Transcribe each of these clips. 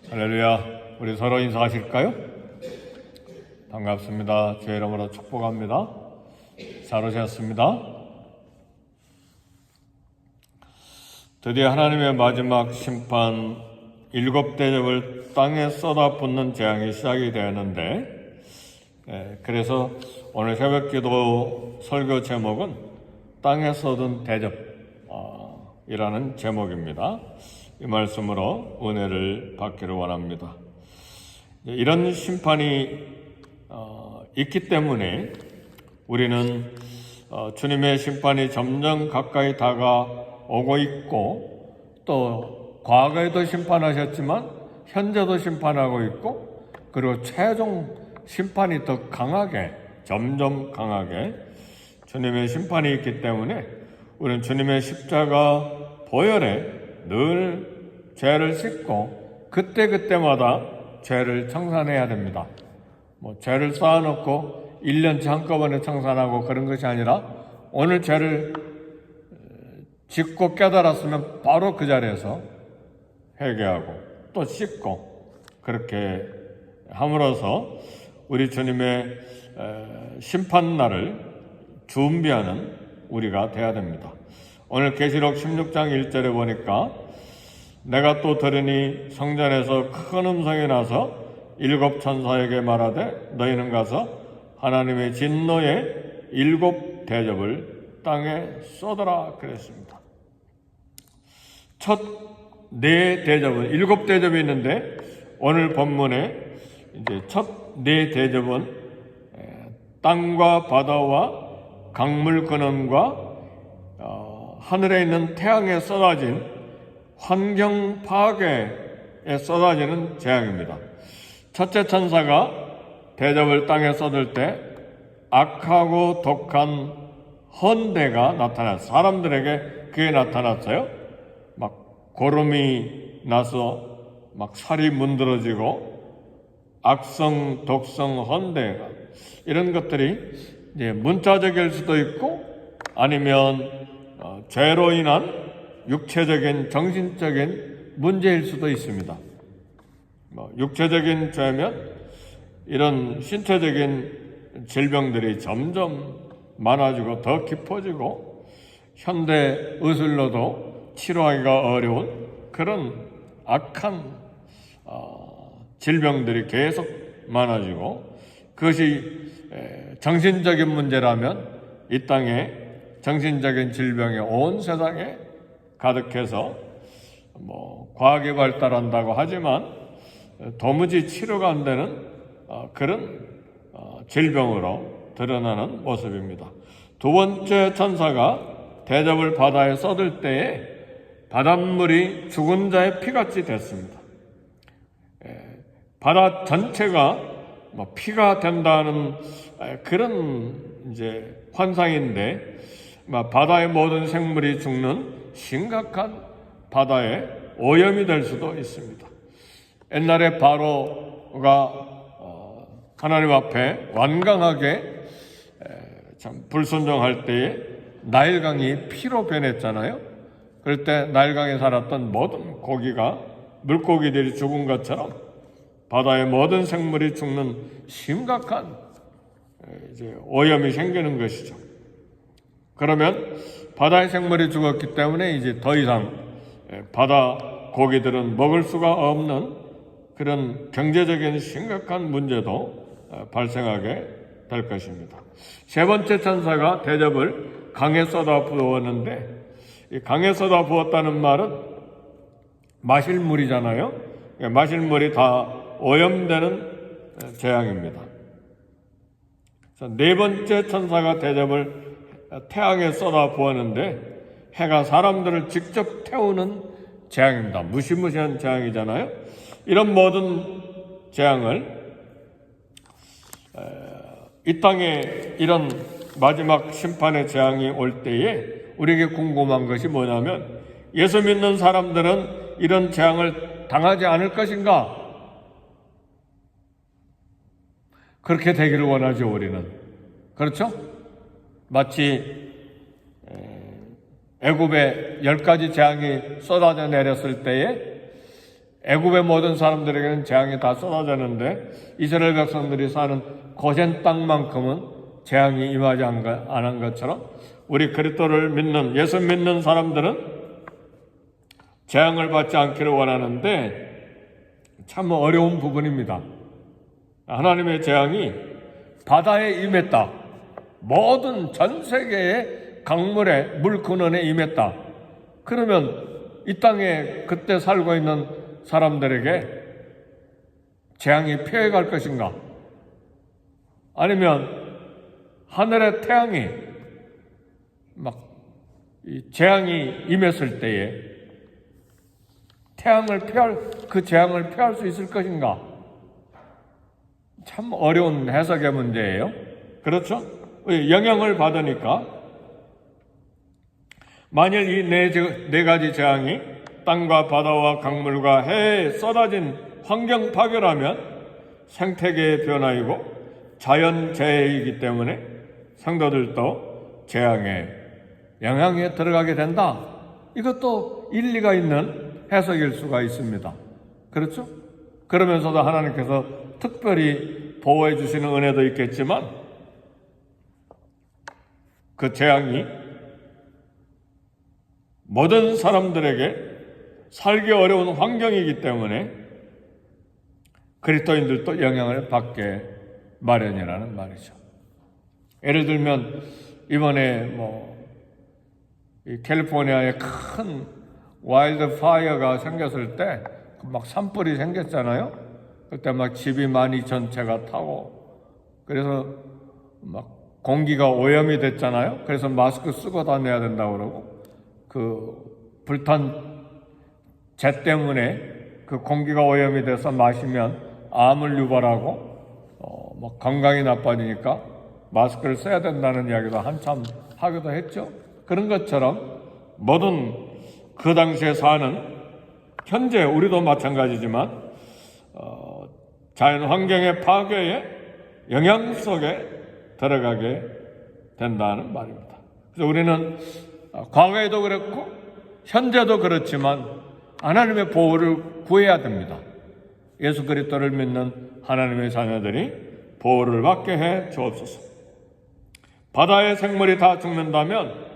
할렐루야. 우리 서로 인사하실까요? 반갑습니다. 주의 이름으로 축복합니다. 잘 오셨습니다. 드디어 하나님의 마지막 심판, 일곱 대접을 땅에 쏟아붓는 재앙이 시작이 되었는데, 그래서 오늘 새벽기도 설교 제목은 땅에 쏟은 대접 이라는 제목입니다. 이 말씀으로 은혜를 받기를 원합니다. 이런 심판이 있기 때문에 우리는 주님의 심판이 점점 가까이 다가오고 있고, 또 과거에도 심판하셨지만 현재도 심판하고 있고, 그리고 최종 심판이 더 강하게, 점점 강하게 주님의 심판이 있기 때문에 우리는 주님의 십자가 보혈에 늘 죄를 씻고 그때그때마다 죄를 청산해야 됩니다. 죄를 쌓아놓고 1년치 한꺼번에 청산하고 그런 것이 아니라 오늘 죄를 짓고 깨달았으면 바로 그 자리에서 회개하고 또 씻고, 그렇게 함으로써 우리 주님의 심판날을 준비하는 우리가 되어야 됩니다. 오늘 계시록 16장 1절에 보니까 내가 또 들으니 성전에서 큰 음성이 나서 일곱 천사에게 말하되 너희는 가서 하나님의 진노의 일곱 대접을 땅에 쏟아라 그랬습니다. 첫 네 대접은, 일곱 대접이 있는데 오늘 본문에 이제 첫 네 대접은 땅과 바다와 강물 근원과 하늘에 있는 태양에 쏟아진 환경 파괴에 쏟아지는 재앙입니다. 첫째 천사가 대접을 땅에 쏟을 때 악하고 독한 헌대가 나타났어요. 사람들에게 그게 나타났어요. 막 고름이 나서 막 살이 문드러지고 악성, 독성, 헌대가, 이런 것들이 이제 문자적일 수도 있고 아니면 죄로 인한 육체적인, 정신적인 문제일 수도 있습니다. 육체적인 죄면 이런 신체적인 질병들이 점점 많아지고 더 깊어지고 현대 의술로도 치료하기가 어려운 그런 악한 질병들이 계속 많아지고, 그것이 정신적인 문제라면 이 땅에 정신적인 질병이 온 세상에 가득해서 과학이 발달한다고 하지만 도무지 치료가 안 되는 그런 질병으로 드러나는 모습입니다. 두 번째 천사가 대접을 바다에 쏟을 때에 바닷물이 죽은 자의 피같이 됐습니다. 바다 전체가 피가 된다는 그런 이제 환상인데, 바다의 모든 생물이 죽는 심각한 바다의 오염이 될 수도 있습니다. 옛날에 바로가 하나님 앞에 완강하게 참 불순종할 때에 나일강이 피로 변했잖아요. 그럴 때 나일강에 살았던 모든 고기가, 물고기들이 죽은 것처럼 바다의 모든 생물이 죽는 심각한 이제 오염이 생기는 것이죠. 그러면 바다의 생물이 죽었기 때문에 이제 더 이상 바다 고기들은 먹을 수가 없는 그런 경제적인 심각한 문제도 발생하게 될 것입니다. 세 번째 천사가 대접을 강에 쏟아 부었는데, 이 강에 쏟아 부었다는 말은 마실 물이잖아요. 마실 물이 다 오염되는 재앙입니다. 네 번째 천사가 대접을 태양에 쏟아 부었는데 해가 사람들을 직접 태우는 재앙입니다. 무시무시한 재앙이잖아요. 이런 모든 재앙을 이 땅에 이런 마지막 심판의 재앙이 올 때에 우리에게 궁금한 것이 뭐냐면, 예수 믿는 사람들은 이런 재앙을 당하지 않을 것인가? 그렇게 되기를 원하죠, 우리는. 그렇죠? 마치 애굽에 10가지 재앙이 쏟아져 내렸을 때에 애굽의 모든 사람들에게는 재앙이 다 쏟아졌는데 이스라엘 백성들이 사는 고센 땅만큼은 재앙이 임하지 않은 것처럼 우리 그리스도를 믿는, 예수 믿는 사람들은 재앙을 받지 않기를 원하는데 참 어려운 부분입니다. 하나님의 재앙이 바다에 임했다. 모든 전 세계의 강물에, 물 근원에 임했다. 그러면 이 땅에 그때 살고 있는 사람들에게 재앙이 피해갈 것인가? 아니면 하늘의 태양이 재앙이 임했을 때에 그 재앙을 피할 수 있을 것인가? 참 어려운 해석의 문제예요. 그렇죠? 영향을 받으니까 만일 이 네 가지 재앙이 땅과 바다와 강물과 해에 쏟아진 환경 파괴라면 생태계의 변화이고 자연재해이기 때문에 성도들도 재앙의 영향에 들어가게 된다. 이것도 일리가 있는 해석일 수가 있습니다. 그렇죠? 그러면서도 하나님께서 특별히 보호해 주시는 은혜도 있겠지만 그 재앙이 모든 사람들에게 살기 어려운 환경이기 때문에 그리스도인들도 영향을 받게 마련이라는 말이죠. 예를 들면 이번에 이 캘리포니아에 큰 와일드 파이어가 생겼을 때 막 산불이 생겼잖아요. 그때 막 집이 12,000채가 타고 그래서 막 공기가 오염이 됐잖아요. 그래서 마스크 쓰고 다녀야 된다고 그러고 그 불탄 재 때문에 그 공기가 오염이 돼서 마시면 암을 유발하고 건강이 나빠지니까 마스크를 써야 된다는 이야기도 한참 하기도 했죠. 그런 것처럼 모든 그 당시에 사는 현재 우리도 마찬가지지만 자연 환경의 파괴에 영향 속에 들어가게 된다는 말입니다. 그래서 우리는 과거에도 그렇고 현재도 그렇지만 하나님의 보호를 구해야 됩니다. 예수 그리스도를 믿는 하나님의 자녀들이 보호를 받게 해 주옵소서. 바다의 생물이 다 죽는다면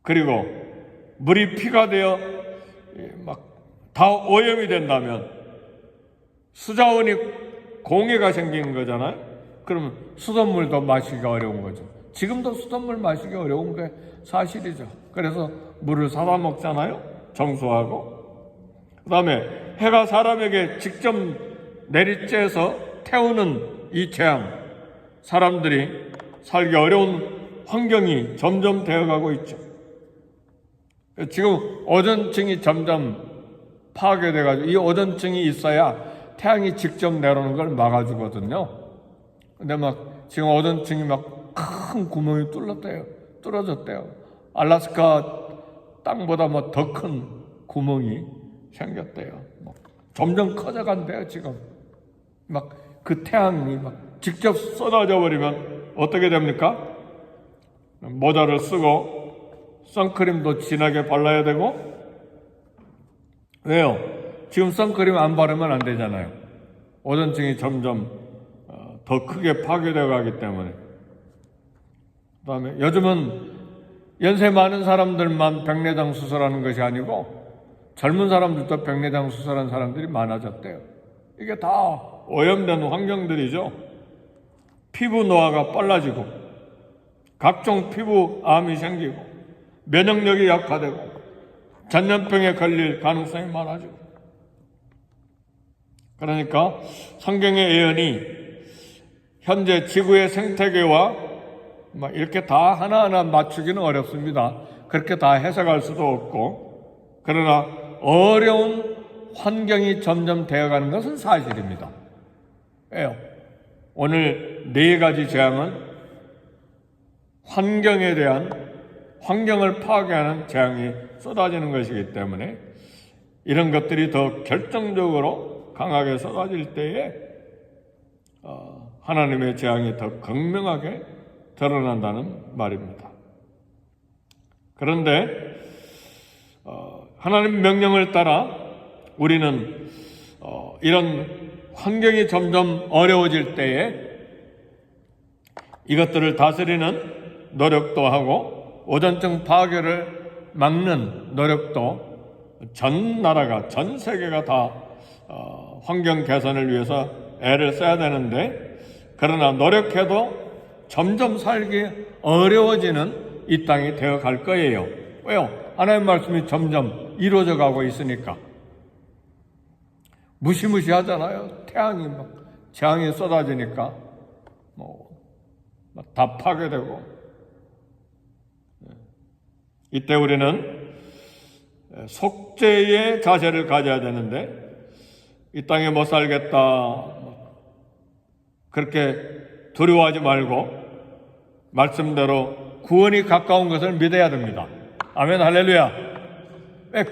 그리고 물이 피가 되어 다 오염이 된다면 수자원이 공해가 생기는 거잖아요. 그러면 수돗물도 마시기가 어려운 거죠. 지금도 수돗물 마시기 어려운 게 사실이죠. 그래서 물을 사다 먹잖아요. 정수하고. 그 다음에 해가 사람에게 직접 내리쬐서 태우는 이 재앙, 사람들이 살기 어려운 환경이 점점 되어가고 있죠. 지금 오존층이 점점 파괴돼가지고 이 오존층이 있어야 태양이 직접 내려오는 걸 막아주거든요. 근데 지금 오존층이 큰 구멍이 뚫어졌대요. 알래스카 땅보다 더 큰 구멍이 생겼대요. 점점 커져간대요, 지금. 그 태양이 직접 쏟아져 버리면 어떻게 됩니까? 모자를 쓰고 선크림도 진하게 발라야 되고, 왜요? 지금 선크림 안 바르면 안 되잖아요. 오존층이 점점 더 크게 파괴되어 가기 때문에. 그 다음에 요즘은 연세 많은 사람들만 백내장 수술하는 것이 아니고 젊은 사람들도 백내장 수술하는 사람들이 많아졌대요. 이게 다 오염된 환경들이죠. 피부 노화가 빨라지고 각종 피부암이 생기고 면역력이 약화되고 전염병에 걸릴 가능성이 많아지고. 그러니까 성경의 예언이 현재 지구의 생태계와 이렇게 다 하나하나 맞추기는 어렵습니다. 그렇게 다 해석할 수도 없고, 그러나 어려운 환경이 점점 되어가는 것은 사실입니다. 왜요? 오늘 네 가지 재앙은 환경에 대한, 환경을 파괴하는 재앙이 쏟아지는 것이기 때문에 이런 것들이 더 결정적으로 강하게 쏟아질 때에 하나님의 재앙이 더 극명하게 드러난다는 말입니다. 그런데 하나님 명령을 따라 우리는 이런 환경이 점점 어려워질 때에 이것들을 다스리는 노력도 하고 오존층 파괴를 막는 노력도 전 나라가, 전 세계가 다 환경 개선을 위해서 애를 써야 되는데, 그러나 노력해도 점점 살기 어려워지는 이 땅이 되어 갈 거예요. 왜요? 하나님 말씀이 점점 이루어져 가고 있으니까. 무시무시하잖아요. 태양이 막 재앙이 쏟아지니까 다 파괴되고. 이때 우리는 속죄의 자세를 가져야 되는데, 이 땅에 못 살겠다 그렇게 두려워하지 말고 말씀대로 구원이 가까운 것을 믿어야 됩니다. 아멘, 할렐루야.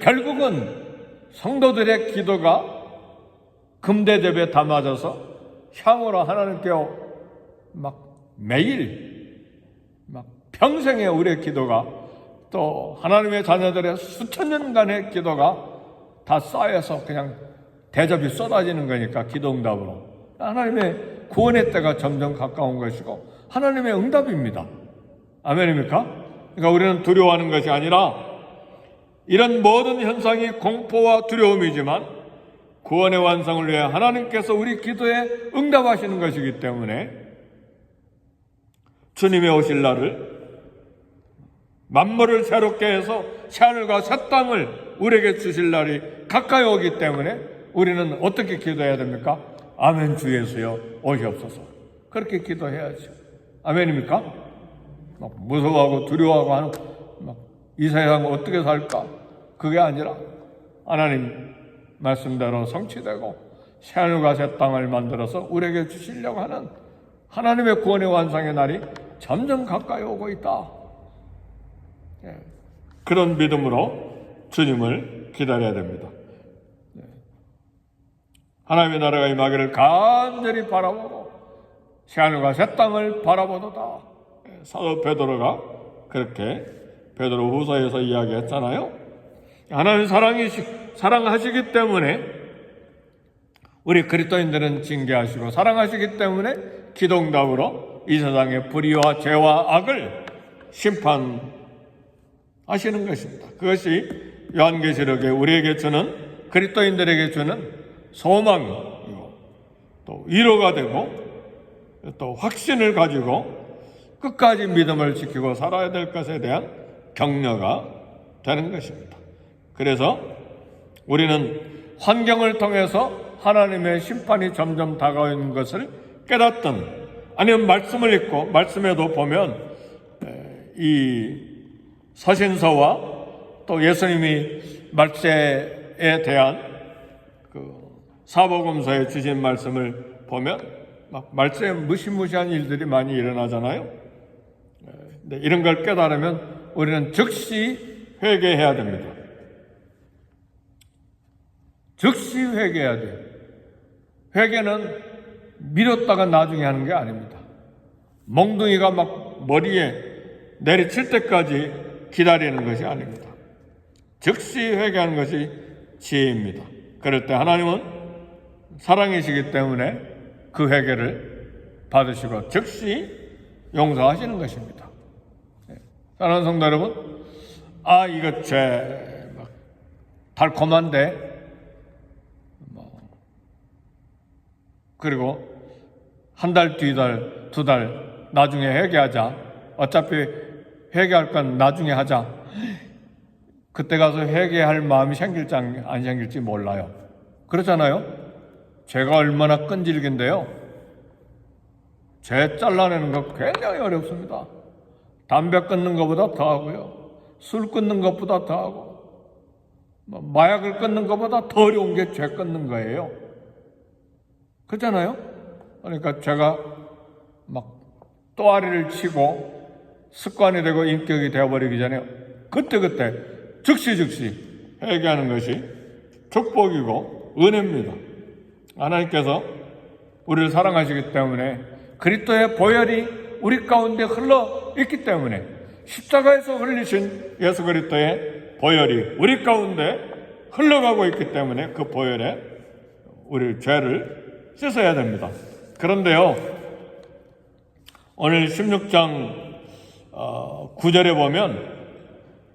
결국은 성도들의 기도가 금대접에 담아져서 향으로 하나님께 매일 평생의 우리의 기도가, 또 하나님의 자녀들의 수천 년간의 기도가 다 쌓여서 그냥 대접이 쏟아지는 거니까, 기도응답으로 하나님의 구원의 때가 점점 가까운 것이고 하나님의 응답입니다. 아멘입니까? 그러니까 우리는 두려워하는 것이 아니라, 이런 모든 현상이 공포와 두려움이지만 구원의 완성을 위해 하나님께서 우리 기도에 응답하시는 것이기 때문에 주님의 오실 날을, 만물을 새롭게 해서 새하늘과 새 땅을 우리에게 주실 날이 가까이 오기 때문에 우리는 어떻게 기도해야 됩니까? 아멘, 주 예수여 오시옵소서. 그렇게 기도해야죠. 아멘입니까? 무서워하고 두려워하고 하는 이 세상 어떻게 살까? 그게 아니라 하나님 말씀대로 성취되고 새하늘과 새 땅을 만들어서 우리에게 주시려고 하는 하나님의 구원의 완성의 날이 점점 가까이 오고 있다. 그런 믿음으로 주님을 기다려야 됩니다. 하나님의 나라가 임하기를 간절히 바라보고 새하늘과 새 땅을 바라보도다. 사도 베드로가 그렇게 베드로 후서에서 이야기했잖아요. 하나님 사랑하시기 때문에 우리 그리스도인들은 징계하시고, 사랑하시기 때문에 기도응답으로 이 세상의 불의와 죄와 악을 심판하시는 것입니다. 그것이 요한계시록에 우리에게 주는, 그리스도인들에게 주는 소망이고 또 위로가 되고 또 확신을 가지고 끝까지 믿음을 지키고 살아야 될 것에 대한 격려가 되는 것입니다. 그래서 우리는 환경을 통해서 하나님의 심판이 점점 다가오는 것을 깨닫든, 아니면 말씀을 읽고 말씀에도 보면 이 서신서와 또 예수님이 말세에 대한 사복음서에 주신 말씀을 보면 말세에 무시무시한 일들이 많이 일어나잖아요. 근데 이런 걸 깨달으면 우리는 즉시 회개해야 됩니다. 즉시 회개해야 돼요. 회개는 미뤘다가 나중에 하는 게 아닙니다. 멍둥이가 머리에 내리칠 때까지 기다리는 것이 아닙니다. 즉시 회개하는 것이 지혜입니다. 그럴 때 하나님은 사랑이시기 때문에 그 회개를 받으시고 즉시 용서하시는 것입니다. 사랑하는 성도 여러분, 이거 죄 달콤한데 그리고 한 달, 두 달 나중에 회개하자. 어차피 회개할 건 나중에 하자. 그때 가서 회개할 마음이 생길지 안 생길지 몰라요. 그렇잖아요? 죄가 얼마나 끈질긴데요. 죄 잘라내는 거 굉장히 어렵습니다. 담배 끊는 것보다 더 하고요. 술 끊는 것보다 더 하고, 마약을 끊는 것보다 더 어려운 게 죄 끊는 거예요. 그렇잖아요? 그러니까 죄가 또아리를 치고 습관이 되고 인격이 되어버리기 전에 그때 즉시 회개하는 것이 축복이고 은혜입니다. 하나님께서 우리를 사랑하시기 때문에 그리스도의 보혈이 우리 가운데 흘러 있기 때문에 십자가에서 흘리신 예수 그리스도의 보혈이 우리 가운데 흘러가고 있기 때문에 그 보혈에 우리 죄를 씻어야 됩니다. 그런데요, 오늘 16장 9절에 보면,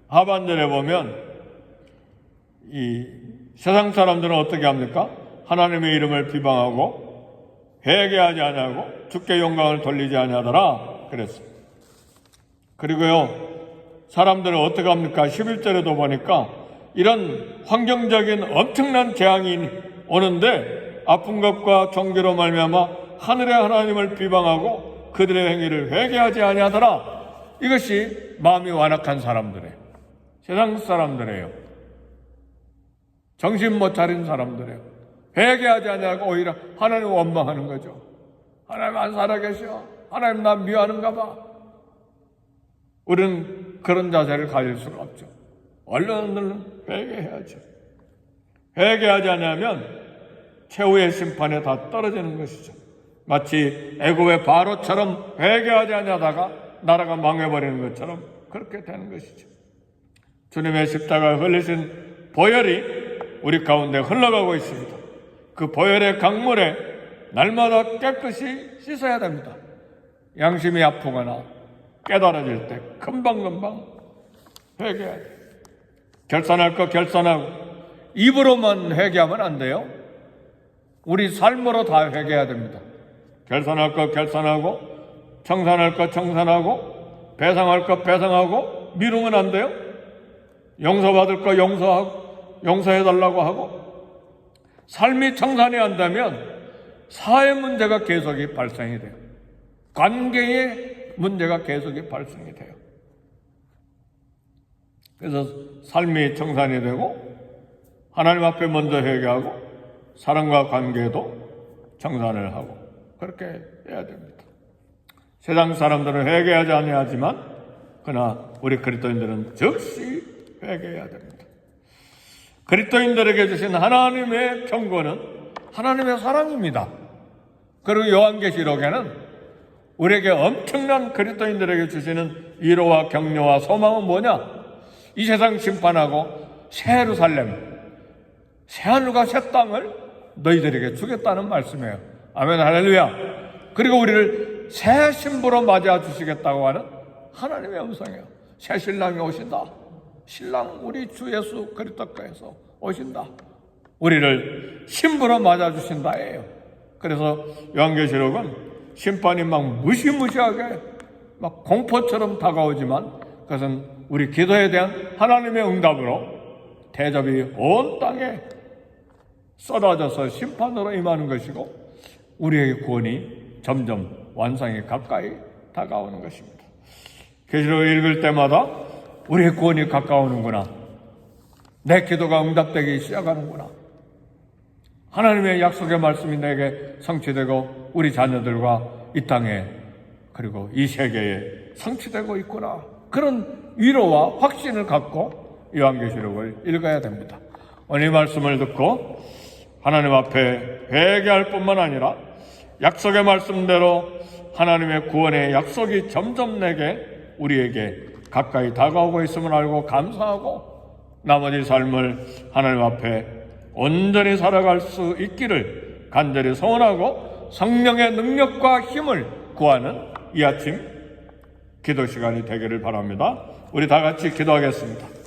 하반절에 보면 이 세상 사람들은 어떻게 합니까? 하나님의 이름을 비방하고 회개하지 아니하고 주께 영광을 돌리지 아니하더라 그랬습니다. 그리고요, 사람들은 어떻게 합니까? 11절에도 보니까 이런 환경적인 엄청난 재앙이 오는데 아픈 것과 종교로 말미암아 하늘의 하나님을 비방하고 그들의 행위를 회개하지 아니하더라. 이것이 마음이 완악한 사람들이에요. 세상 사람들이에요. 정신 못 차린 사람들이에요. 회개하지 아니하고 오히려 하나님을 원망하는 거죠. 하나님 안 살아계셔. 하나님 나 미워하는가 봐. 우리는 그런 자세를 가질 수가 없죠. 얼른 회개해야죠. 회개하지 않으면 최후의 심판에 다 떨어지는 것이죠. 마치 애굽의 바로처럼 회개하지 않다가 나라가 망해버리는 것처럼 그렇게 되는 것이죠. 주님의 십자가 흘리신 보혈이 우리 가운데 흘러가고 있습니다. 그 보혈의 강물에 날마다 깨끗이 씻어야 됩니다. 양심이 아프거나 깨달아질 때 금방금방 회개해야 돼요. 결산할 거 결산하고 입으로만 회개하면 안 돼요. 우리 삶으로 다 회개해야 됩니다. 결산할 거 결산하고 청산할 거 청산하고 배상할 거 배상하고 미루면 안 돼요. 용서받을 거 용서하고 용서해달라고 하고 삶이 청산이 안 되면 사회 문제가 계속이 발생이 돼요. 관계의 문제가 계속이 발생이 돼요. 그래서 삶이 청산이 되고 하나님 앞에 먼저 회개하고 사람과 관계도 청산을 하고 그렇게 해야 됩니다. 세상 사람들은 회개하지 아니하지만 그러나 우리 그리스도인들은 즉시 회개해야 됩니다. 그리스도인들에게 주신 하나님의 경고는 하나님의 사랑입니다. 그리고 요한계시록에는 우리에게 엄청난 그리스도인들에게 주시는 위로와 격려와 소망은 뭐냐? 이 세상 심판하고 새 예루살렘, 새 하늘과 새 땅을 너희들에게 주겠다는 말씀이에요. 아멘, 할렐루야. 그리고 우리를 새 신부로 맞아 주시겠다고 하는 하나님의 음성이에요. 새 신랑이 오신다. 신랑 우리 주 예수 그리스도께서 오신다. 우리를 신부로 맞아 주신다예요. 그래서 요한계시록은 심판이 막 무시무시하게 막 공포처럼 다가오지만 그것은 우리 기도에 대한 하나님의 응답으로 대접이 온 땅에 쏟아져서 심판으로 임하는 것이고 우리의 구원이 점점 완성에 가까이 다가오는 것입니다. 계시록 읽을 때마다 우리의 구원이 가까우는구나. 내 기도가 응답되기 시작하는구나. 하나님의 약속의 말씀이 내게 성취되고 우리 자녀들과 이 땅에 그리고 이 세계에 성취되고 있구나. 그런 위로와 확신을 갖고 요한계시록을 읽어야 됩니다. 오늘 이 말씀을 듣고 하나님 앞에 회개할 뿐만 아니라 약속의 말씀대로 하나님의 구원의 약속이 점점 우리에게 가까이 다가오고 있음을 알고 감사하고 나머지 삶을 하나님 앞에 온전히 살아갈 수 있기를 간절히 소원하고 성령의 능력과 힘을 구하는 이 아침 기도 시간이 되기를 바랍니다. 우리 다 같이 기도하겠습니다.